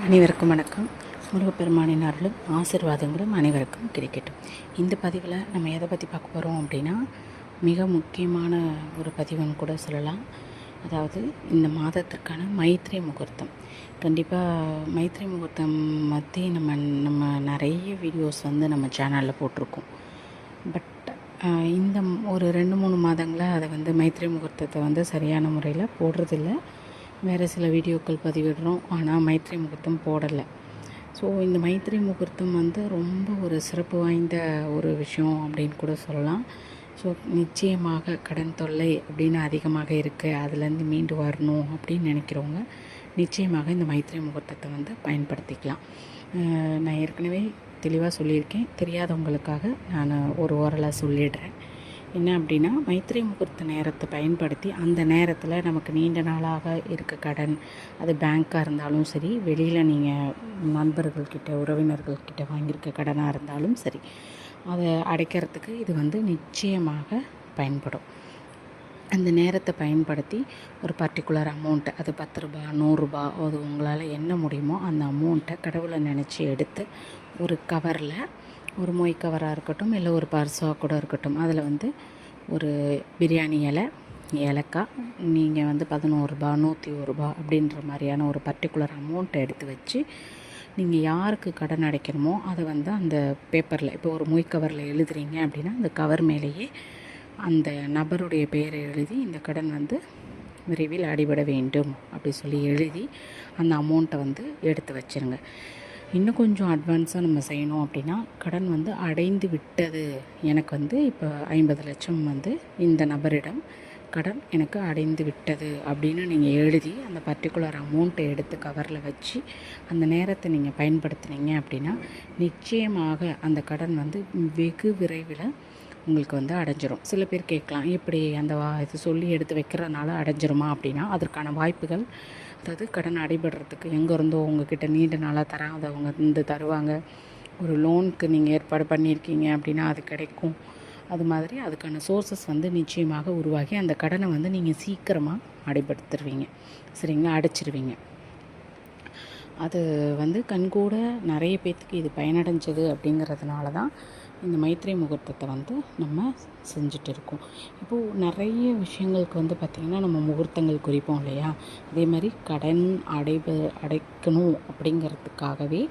அனைவருக்கும் வணக்கம். முருகப்பெருமானின் அருளும் ஆசீர்வாதங்களும் அனைவருக்கும் கிடைக்கட்டும். இந்த பதிவில் நம்ம எதை பற்றி பார்க்க போகிறோம் அப்படின்னா, மிக முக்கியமான ஒரு பதிவுன்னு கூட சொல்லலாம். அதாவது இந்த மாதத்திற்கான மைத்ரி முகூர்த்தம். கண்டிப்பாக மைத்ரி முகூர்த்தம் பற்றி நம்ம நிறைய வீடியோஸ் நம்ம சேனலில் போட்டிருக்கோம். பட் இந்த ஒரு 2-3 மாதங்களாக அதை மைத்ரி முகூர்த்தத்தை சரியான முறையில் போடுறதில்ல. வேறு சில வீடியோக்கள் பதிவிடுறோம், ஆனால் மைத்ரி முகூர்த்தம் போடலை. ஸோ இந்த மைத்ரி முகூர்த்தம் ரொம்ப ஒரு சிறப்பு வாய்ந்த ஒரு விஷயம் அப்படின்னு கூட சொல்லலாம். ஸோ நிச்சயமாக கடன் தொல்லை அப்படின்னு அதிகமாக இருக்குது, அதுலேருந்து மீண்டு வரணும் அப்படின்னு நினைக்கிறவங்க நிச்சயமாக இந்த மைத்ரி முகூர்த்தத்தை பயன்படுத்திக்கலாம். நான் ஏற்கனவே தெளிவாக சொல்லியிருக்கேன், தெரியாதவங்களுக்காக நான் ஒரு ஓரலாக சொல்லிடுறேன். என்ன அப்படின்னா, மைத்ரி முகூர்த்த நேரத்தை பயன்படுத்தி அந்த நேரத்தில் நமக்கு நீண்ட நாளாக இருக்க கடன், அது பேங்க்காக இருந்தாலும் சரி, வெளியில் நீங்கள் நண்பர்கள்கிட்ட உறவினர்கள்கிட்ட வாங்கியிருக்க கடனாக இருந்தாலும் சரி, அதை அடைக்கிறதுக்கு இது நிச்சயமாக பயன்படும். அந்த நேரத்தை பயன்படுத்தி ஒரு பர்டிகுலர் அமௌண்ட்டை, அது 10 ரூபா 100 ரூபா, அது உங்களால் என்ன முடியுமோ அந்த அமௌண்ட்டை கடவுளை நினச்சி எடுத்து ஒரு கவரில், ஒரு மொய் கவராக இருக்கட்டும், இல்லை ஒரு பர்ஸாக கூட இருக்கட்டும், அதில் ஒரு பிரியாணி இலை, ஏலக்காய், நீங்கள் 11 ரூபா 101 ரூபா அப்படின்ற மாதிரியான ஒரு பர்டிகுலர் அமௌண்ட்டை எடுத்து வச்சு, நீங்கள் யாருக்கு கடன் அடைக்கணுமோ அதை அந்த பேப்பரில், இப்போ ஒரு மொய் கவரில் எழுதுறீங்க அப்படின்னா அந்த கவர் மேலேயே அந்த நபருடைய பெயரை எழுதி, இந்த கடன் விரைவில் அடிபட வேண்டும் அப்படி சொல்லி எழுதி அந்த அமௌண்ட்டை எடுத்து வச்சுருங்க. இன்னும் கொஞ்சம் அட்வான்ஸாக நம்ம செய்யணும் அப்படின்னா, கடன் அடைந்து விட்டது, எனக்கு இப்போ 50 லட்சம் இந்த நபரிடம் கடன் எனக்கு அடைந்து விட்டது அப்படின்னு நீங்கள் எழுதி அந்த பர்டிகுலர் அமௌண்ட்டை எடுத்து கவரில் வச்சு அந்த நேரத்தை நீங்கள் பயன்படுத்தினீங்க அப்படின்னா, நிச்சயமாக அந்த கடன் வெகு விரைவில் உங்களுக்கு அடைஞ்சிரும். சில பேர் கேட்கலாம், எப்படி அந்த இது சொல்லி எடுத்து வைக்கிறதுனால அடைஞ்சிருமா அப்படின்னா, அதற்கான வாய்ப்புகள், அதாவது கடன் அடைபடுறதுக்கு எங்கேருந்தோ உங்ககிட்ட நீண்ட நாளாக தராதவங்க தருவாங்க. ஒரு லோனுக்கு நீங்கள் ஏற்பாடு பண்ணியிருக்கீங்க அப்படின்னா அது கிடைக்கும். அது மாதிரி அதுக்கான சோர்ஸஸ் நிச்சயமாக உருவாகி அந்த கடனை நீங்கள் சீக்கிரமாக அடைபடுத்துருவீங்க. சரிங்களா, அடைச்சிருவீங்க. அது கண்கூட நிறைய பேர்த்துக்கு இது பயனடைஞ்சது அப்படிங்கிறதுனால தான் இந்த மைத்ரி முகூர்த்தத்தை நம்ம செஞ்சுட்டு இருக்கோம். இப்போது நிறைய விஷயங்களுக்கு பார்த்திங்கன்னா நம்ம முகூர்த்தங்கள் குறிப்போம் இல்லையா, அதே மாதிரி கடன் அடைக்கணும் அப்படிங்கிறதுக்காகவே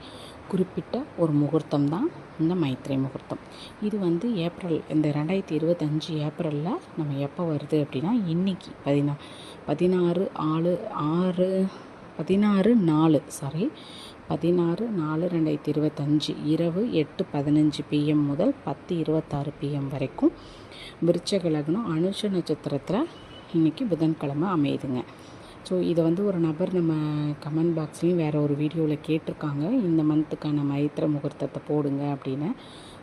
குறிப்பிட்ட ஒரு முகூர்த்தம் தான் இந்த மைத்ரி முகூர்த்தம். இது ஏப்ரல், இந்த 2025 ஏப்ரலில் நம்ம எப்போ வருது அப்படின்னா, இன்றைக்கி 16/4/2025 இரவு 8:15 PM முதல் 10:26 PM வரைக்கும் விருச்சிக லக்னம், அனுஷ நட்சத்திரத்தில் இன்றைக்கி புதன்கிழமை அமையுதுங்க. ஸோ இதை ஒரு நபர் நம்ம கமெண்ட் பாக்ஸ்லேயும் வேறு ஒரு வீடியோவில் கேட்டிருக்காங்க, இந்த மந்த்துக்கான மைத்ர முகூர்த்தத்தை போடுங்க அப்படின்னு.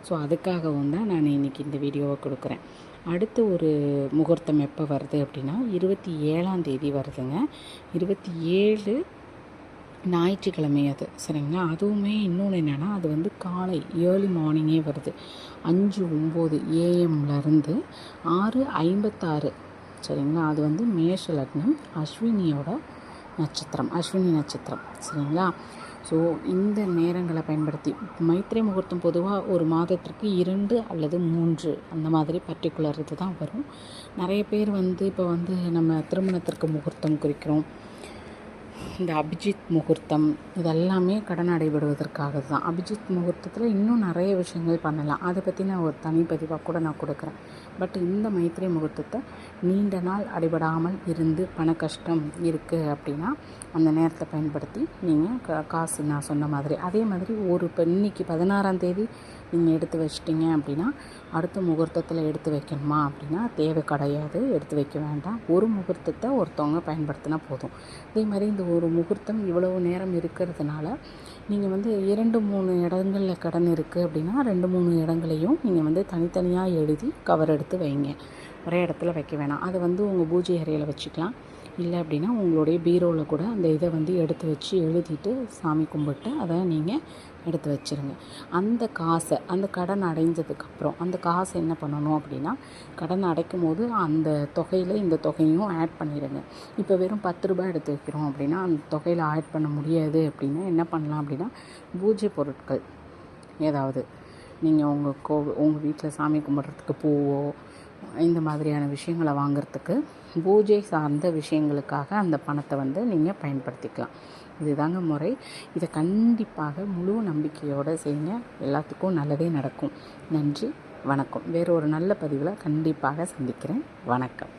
ஸோ அதுக்காகவும் தான் நான் இன்றைக்கி இந்த வீடியோவை கொடுக்குறேன். அடுத்து ஒரு முகூர்த்தம் எப்போ வருது அப்படின்னா, 27ஆம் தேதி வருதுங்க. 27 ஞாயிற்றுக்கிழமை அது. சரிங்களா, அதுவுமே இன்னொன்று என்னென்னா, அது காலை ஏர்லி மார்னிங்கே வருது. 5:09 AM-லேருந்து 6:56. சரிங்களா, அது மேஷ லக்னம், அஸ்வினியோட நட்சத்திரம், அஸ்வினி நட்சத்திரம். சரிங்களா, ஸோ இந்த நேரங்களை பயன்படுத்தி மைத்ரி முகூர்த்தம் பொதுவாக ஒரு மாதத்திற்கு 2 அல்லது 3 அந்த மாதிரி பர்டிகுலர் இது தான் வரும். நிறைய பேர் இப்போ நம்ம திருமணத்திற்கு முகூர்த்தம் குறிக்கிறோம், இந்த அபிஜித் முகூர்த்தம், இதெல்லாமே கடன் அடைபடுவதற்காக தான். அபிஜித் முகூர்த்தத்தில் இன்னும் நிறைய விஷயங்கள் பண்ணலாம், அதை பற்றி நான் ஒரு தனிப்பதிவாக கூட நான் கொடுக்குறேன். பட் இந்த மைத்ரி முகூர்த்தத்தை நீண்ட நாள் அடைபடாமல் இருந்து பண கஷ்டம் இருக்குது அப்படின்னா அந்த நேரத்தை பயன்படுத்தி நீங்கள் காசு நான் சொன்ன மாதிரி, அதே மாதிரி ஒரு இன்னைக்கு 16ஆம் தேதி நீங்கள் எடுத்து வச்சிட்டிங்க அப்படின்னா, அடுத்த முகூர்த்தத்தில் எடுத்து வைக்கணுமா அப்படின்னா தேவை கிடையாது, எடுத்து வைக்க வேண்டாம். ஒரு முகூர்த்தத்தை ஒருத்தவங்க பயன்படுத்தினா போதும். அதே மாதிரி இந்த ஒரு முகூர்த்தம் இவ்வளவு நேரம் இருக்கிறதுனால நீங்கள் 2-3 இடங்களில் கடன் இருக்குது அப்படின்னா 2-3 இடங்களையும் நீங்கள் தனித்தனியாக எழுதி கவர் எடுத்து வைங்க. ஒரே இடத்துல வைக்க வேணாம். அதை உங்கள் பூஜை அறையில் வச்சுக்கலாம், இல்லை அப்படின்னா உங்களுடைய பீரோவில் கூட அந்த இதை வந்து எடுத்து வச்சு எழுதிட்டு சாமி கும்பிட்டு அதை நீங்கள் எடுத்து வச்சுருங்க. அந்த காசை அந்த கடன் அடைஞ்சதுக்கப்புறம் அந்த காசை என்ன பண்ணணும் அப்படின்னா, கடன் அடைக்கும் போது அந்த தொகையில் இந்த தொகையும் ஆட் பண்ணிடுங்க. இப்போ வெறும் 10 ரூபாய் எடுத்து வைக்கிறோம் அப்படின்னா அந்த தொகையில் ஆட் பண்ண முடியாது அப்படின்னா என்ன பண்ணலாம் அப்படின்னா, பூஜை பொருட்கள் ஏதாவது நீங்கள் உங்கள் வீட்டில் சாமி கும்பிட்றதுக்கு பூவோ இந்த மாதிரியான விஷயங்களை வாங்கிறதுக்கு பூஜை சார்ந்த விஷயங்களுக்காக அந்த பணத்தை வந்து நீங்கள் பயன்படுத்திக்கலாம். இதுதாங்க முறை. இதை கண்டிப்பாக முழு நம்பிக்கையோடு செய்யுங்க. எல்லாத்துக்கும் நல்லதே நடக்கும். நன்றி, வணக்கம். வேறு ஒரு நல்ல பதிவில் கண்டிப்பாக சந்திக்கிறேன். வணக்கம்.